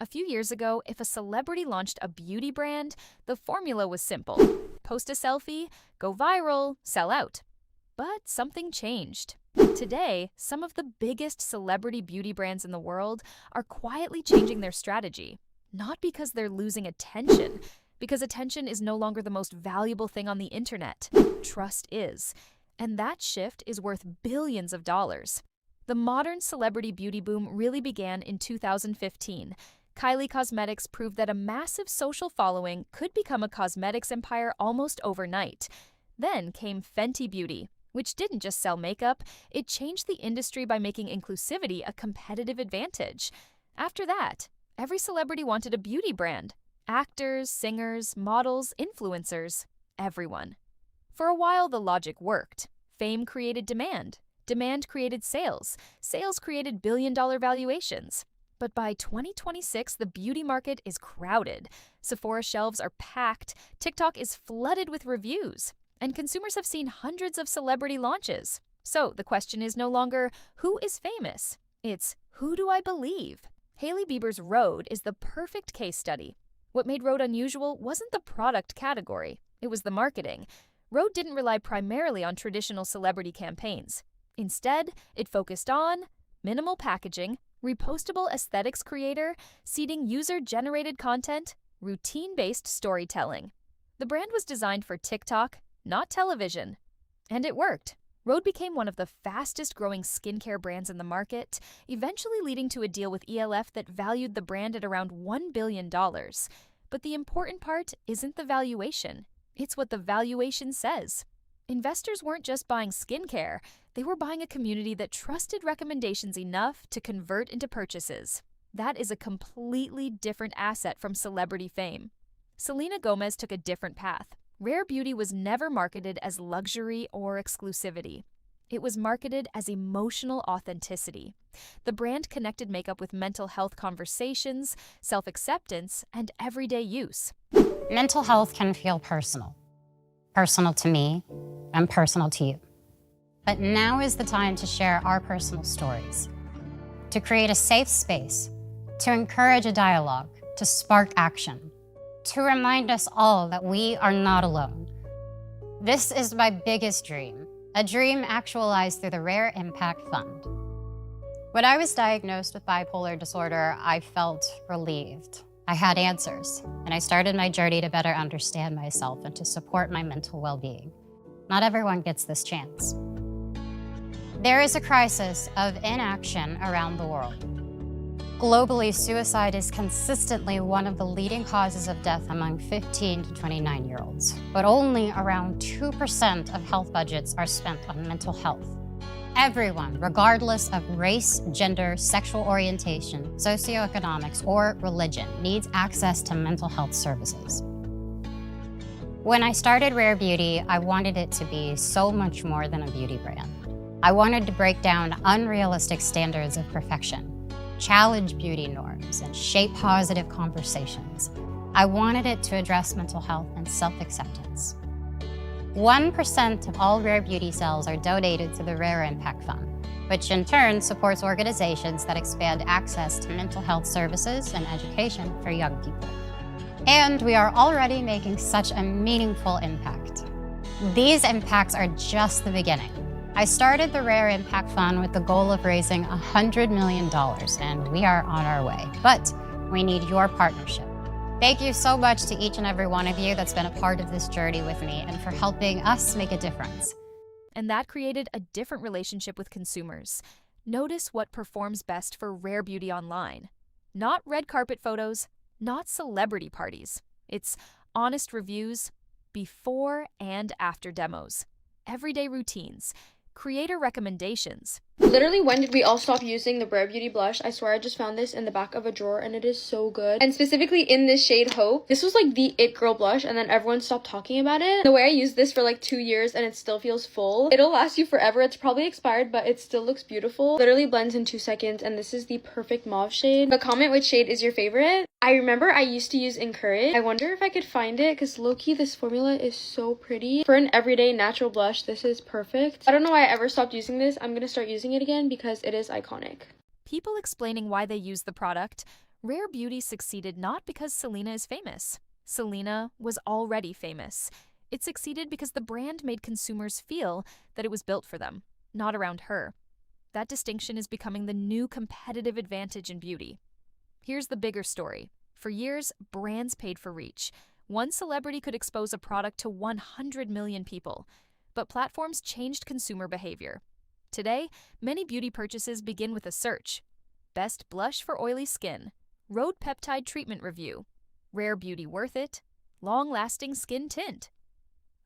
A few years ago, if a celebrity launched a beauty brand, the formula was simple. Post a selfie, go viral, sell out. But something changed. Today, some of the biggest celebrity beauty brands in the world are quietly changing their strategy. Not because they're losing attention, because attention is no longer the most valuable thing on the internet. Trust is. And that shift is worth billions of dollars. The modern celebrity beauty boom really began in 2015. Kylie Cosmetics proved that a massive social following could become a cosmetics empire almost overnight. Then came Fenty Beauty, which didn't just sell makeup, it changed the industry by making inclusivity a competitive advantage. After that, every celebrity wanted a beauty brand. Actors, singers, models, influencers, everyone. For a while, the logic worked. Fame created demand. Demand created sales. Sales created billion-dollar valuations. But by 2026, the beauty market is crowded. Sephora shelves are packed. TikTok is flooded with reviews. And consumers have seen hundreds of celebrity launches. So the question is no longer, who is famous? It's, who do I believe? Hailey Bieber's Rhode is the perfect case study. What made Rhode unusual wasn't the product category. It was the marketing. Rhode didn't rely primarily on traditional celebrity campaigns. Instead, it focused on minimal packaging, repostable aesthetics creator, seeding user-generated content, routine-based storytelling. The brand was designed for TikTok, not television. And it worked. Rhode became one of the fastest-growing skincare brands in the market, eventually leading to a deal with ELF that valued the brand at around $1 billion. But the important part isn't the valuation. It's what the valuation says. Investors weren't just buying skincare. They were buying a community that trusted recommendations enough to convert into purchases. That is a completely different asset from celebrity fame. Selena Gomez took a different path. Rare beauty was never marketed as luxury or exclusivity. It was marketed as emotional authenticity. The brand connected makeup with mental health conversations, self-acceptance, and everyday use. Mental health can feel personal. Personal to me and personal to you. But now is the time to share our personal stories, to create a safe space, to encourage a dialogue, to spark action, to remind us all that we are not alone. This is my biggest dream, a dream actualized through the Rare Impact Fund. When I was diagnosed with bipolar disorder, I felt relieved. I had answers, and I started my journey to better understand myself and to support my mental well-being. Not everyone gets this chance. There is a crisis of inaction around the world. Globally, suicide is consistently one of the leading causes of death among 15 to 29-year-olds, but only around 2% of health budgets are spent on mental health. Everyone, regardless of race, gender, sexual orientation, socioeconomics, or religion, needs access to mental health services. When I started Rare Beauty, I wanted it to be so much more than a beauty brand. I wanted to break down unrealistic standards of perfection, challenge beauty norms, and shape positive conversations. I wanted it to address mental health and self-acceptance. 1% of all Rare Beauty sales are donated to the Rare Impact Fund, which in turn supports organizations that expand access to mental health services and education for young people. And we are already making such a meaningful impact. These impacts are just the beginning. I started the Rare Impact Fund with the goal of raising $100 million, and we are on our way. But we need your partnership. Thank you so much to each and every one of you that's been a part of this journey with me and for helping us make a difference. And that created a different relationship with consumers. Notice what performs best for Rare Beauty online. Not red carpet photos, not celebrity parties. It's honest reviews, before and after demos, everyday routines, creator recommendations. Literally, when did we all stop using the Rare Beauty blush? I swear I just found this in the back of a drawer and it is so good. And specifically in this shade Hope. This was like the it girl blush and then everyone stopped talking about it. The way I used this for like 2 years and it still feels full. It'll last you forever. It's probably expired, but it still looks beautiful. Literally blends in 2 seconds and this is the perfect mauve shade. But comment which shade is your favorite. I remember I used to use Encourage. I wonder if I could find it because low-key this formula is so pretty. For an everyday natural blush, this is perfect. I don't know why I ever stopped using this. I'm gonna start using it again because it is iconic. People explaining why they use the product. Rare Beauty succeeded not because Selena is famous. Selena was already famous. It succeeded because the brand made consumers feel that it was built for them, not around her. That distinction is becoming the new competitive advantage in beauty. Here's the bigger story. For years, brands paid for reach. One celebrity could expose a product to 100 million people. But platforms changed consumer behavior. Today, many beauty purchases begin with a search. Best blush for oily skin. Rhode peptide treatment review. Rare beauty worth it. Long-lasting skin tint.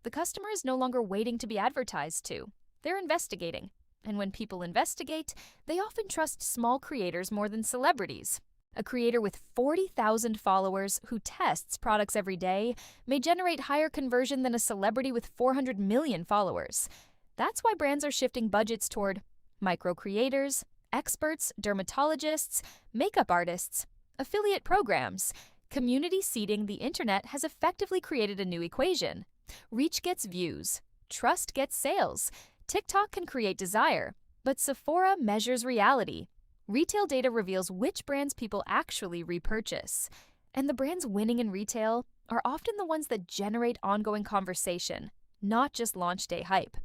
The customer is no longer waiting to be advertised to. They're investigating. And when people investigate, they often trust small creators more than celebrities. A creator with 40,000 followers who tests products every day may generate higher conversion than a celebrity with 400 million followers. That's why brands are shifting budgets toward micro creators, experts, dermatologists, makeup artists, affiliate programs. Community seeding the internet has effectively created a new equation. Reach gets views. Trust gets sales. TikTok can create desire. But Sephora measures reality. Retail data reveals which brands people actually repurchase. And the brands winning in retail are often the ones that generate ongoing conversation, not just launch day hype.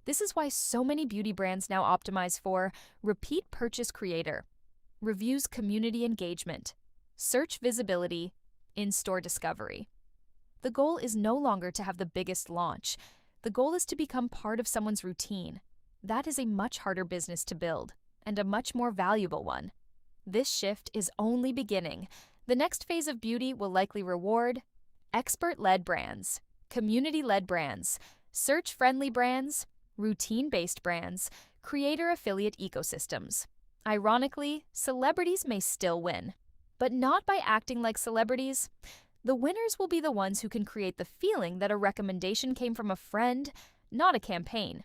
This is why so many beauty brands now optimize for repeat purchase creator, reviews community engagement, search visibility, in-store discovery. The goal is no longer to have the biggest launch. The goal is to become part of someone's routine. That is a much harder business to build, and a much more valuable one. This shift is only beginning. The next phase of beauty will likely reward expert-led brands, community-led brands, search-friendly brands, routine-based brands, creator-affiliate ecosystems. Ironically, celebrities may still win, but not by acting like celebrities. The winners will be the ones who can create the feeling that a recommendation came from a friend, not a campaign.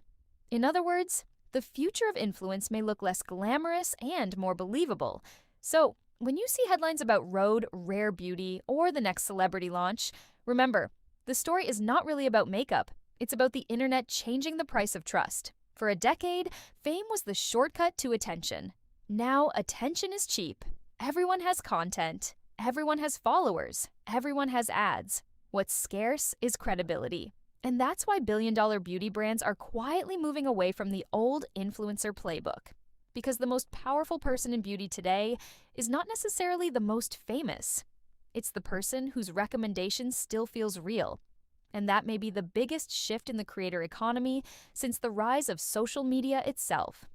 In other words, the future of influence may look less glamorous and more believable. So, when you see headlines about Rhode, Rare Beauty, or the next celebrity launch, remember, the story is not really about makeup. It's about the internet changing the price of trust. For a decade, fame was the shortcut to attention. Now, attention is cheap. Everyone has content. Everyone has followers. Everyone has ads. What's scarce is credibility. And that's why billion-dollar beauty brands are quietly moving away from the old influencer playbook. Because the most powerful person in beauty today is not necessarily the most famous. It's the person whose recommendation still feels real. And that may be the biggest shift in the creator economy since the rise of social media itself.